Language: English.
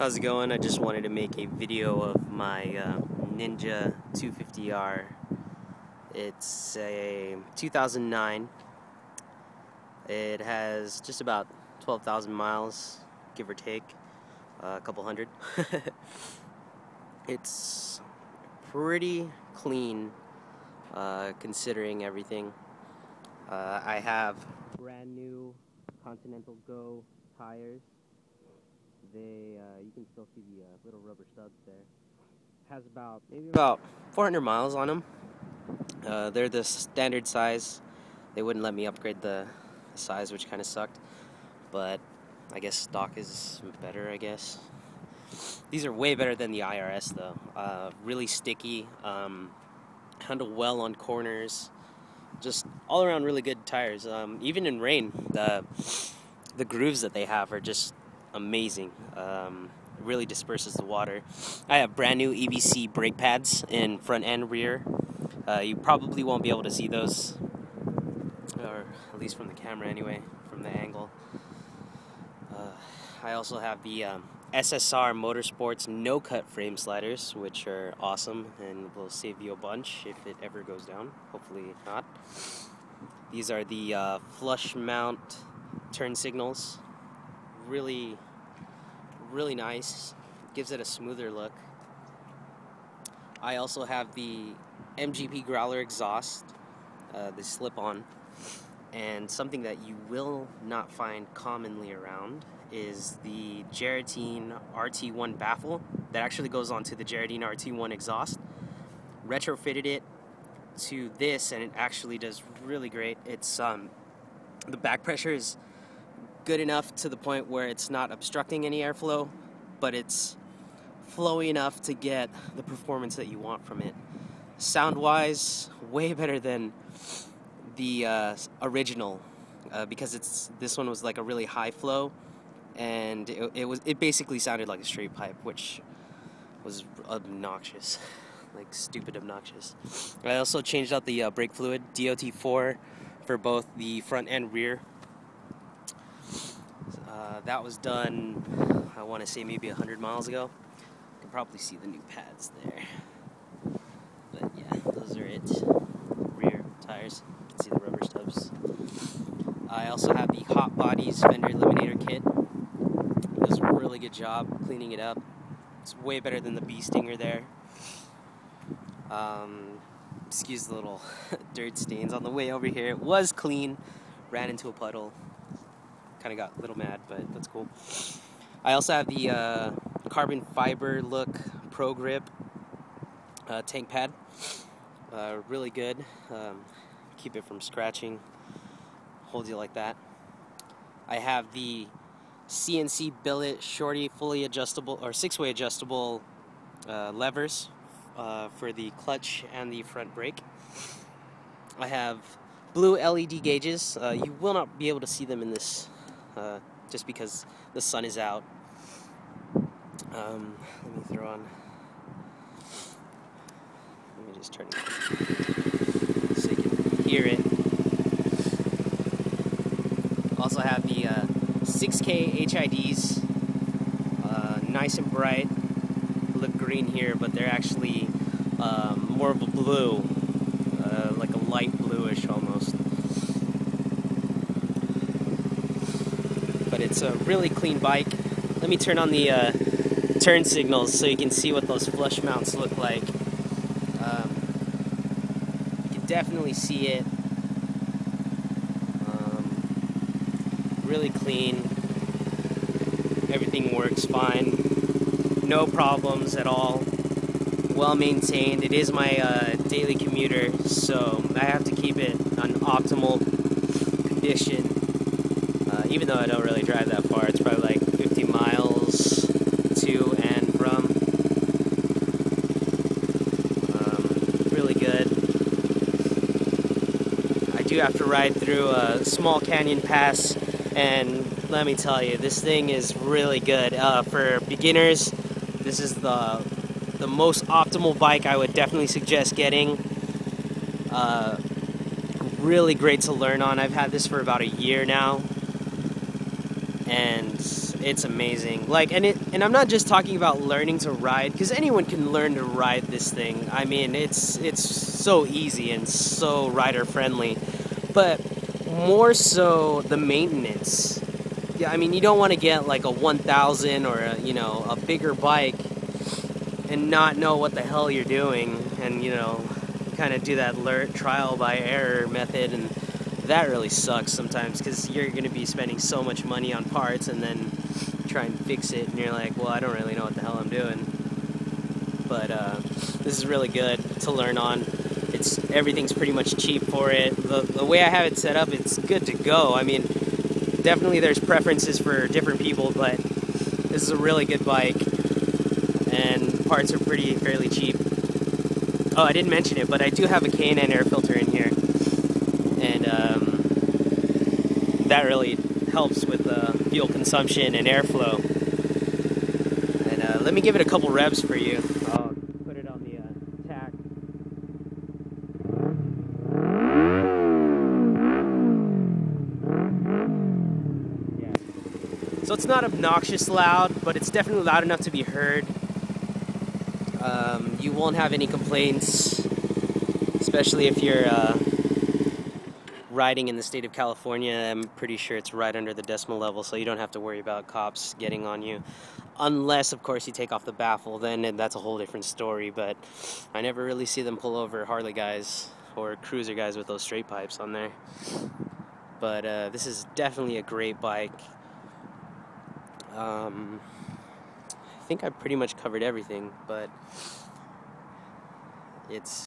How's it going? I just wanted to make a video of my Ninja 250R. It's a 2009. It has just about 12,000 miles, give or take, a couple hundred. It's pretty clean considering everything. I have brand new Continental Go tires. You can still see the little rubber studs there. Has maybe about 400 miles on them. They're the standard size. They wouldn't let me upgrade the size, which kind of sucked. But I guess stock is better, I guess. These are way better than the IRS though. Really sticky, handle well on corners. Just all around really good tires. Even in rain, the grooves that they have are just amazing. It really disperses the water. I have brand new EBC brake pads in front and rear. You probably won't be able to see those, or at least from the camera anyway, from the angle. I also have the SSR Motorsports no-cut frame sliders, which are awesome and will save you a bunch if it ever goes down. Hopefully not. These are the flush mount turn signals. Really nice. Gives it a smoother look. I also have the MGP Growler exhaust, the slip-on, and something that you will not find commonly around is the Geraldine RT1 baffle that actually goes onto the Geraldine RT1 exhaust. Retrofitted it to this and it actually does really great. It's the back pressure is good enough to the point where it's not obstructing any airflow, but it's flowy enough to get the performance that you want from it. Sound-wise, way better than the original, because this one was like a really high flow, and it basically sounded like a straight pipe, which was obnoxious, like stupid obnoxious. I also changed out the brake fluid, DOT4, for both the front and rear. That was done, I want to say maybe 100 miles ago. You can probably see the new pads there. But yeah, those are it. Rear tires, you can see the rubber stubs. I also have the Hot Bodies fender eliminator kit. It does a really good job cleaning it up. It's way better than the Bee Stinger there. Excuse the little dirt stains on the way over here. It was clean, ran into a puddle. Kind of got a little mad, but that's cool. I also have the carbon fiber look Pro Grip tank pad. Really good. Keep it from scratching. Holds you like that. I have the CNC billet shorty fully adjustable or 6-way adjustable levers for the clutch and the front brake. I have blue LED gauges. You will not be able to see them in this just because the sun is out. Let me throw on. Let me just turn it so you can hear it. Also have the 6K HIDs, nice and bright. Look green here, but they're actually more of a blue, like a light bluish almost. But it's a really clean bike. Let me turn on the turn signals so you can see what those flush mounts look like. You can definitely see it. Really clean. Everything works fine. No problems at all. Well maintained. It is my daily commuter, so I have to keep it on optimal condition. Even though I don't really drive that far, it's probably like 50 miles to and from. Really good. I do have to ride through a small canyon pass, and let me tell you, this thing is really good. For beginners, this is the most optimal bike I would definitely suggest getting. Really great to learn on. I've had this for about a year now, and It's amazing. Like, and I'm not just talking about learning to ride, because anyone can learn to ride this thing. I mean, it's so easy and so rider friendly, but more so the maintenance. Yeah, I mean, you don't want to get like a 1000 or a bigger bike and not know what the hell you're doing, and kind of do that trial by error method, and that really sucks sometimes, because you're going to be spending so much money on parts and then try and fix it, and you're like, well, I don't really know what the hell I'm doing. But this is really good to learn on. Everything's pretty much cheap for it. The way I have it set up, it's good to go. I mean, definitely there's preferences for different people, but this is a really good bike, and parts are fairly cheap. Oh, I didn't mention it, but I do have a K&N air filter in here, and that really helps with fuel consumption and airflow. And let me give it a couple revs for you. I'll put it on the tack. Yeah. So it's not obnoxious loud, but it's definitely loud enough to be heard. You won't have any complaints, especially if you're riding in the state of California. I'm pretty sure it's right under the decimal level, so you don't have to worry about cops getting on you. Unless, of course, you take off the baffle, then that's a whole different story, but I never really see them pull over Harley guys or cruiser guys with those straight pipes on there. But this is definitely a great bike. I think I pretty much covered everything, but it's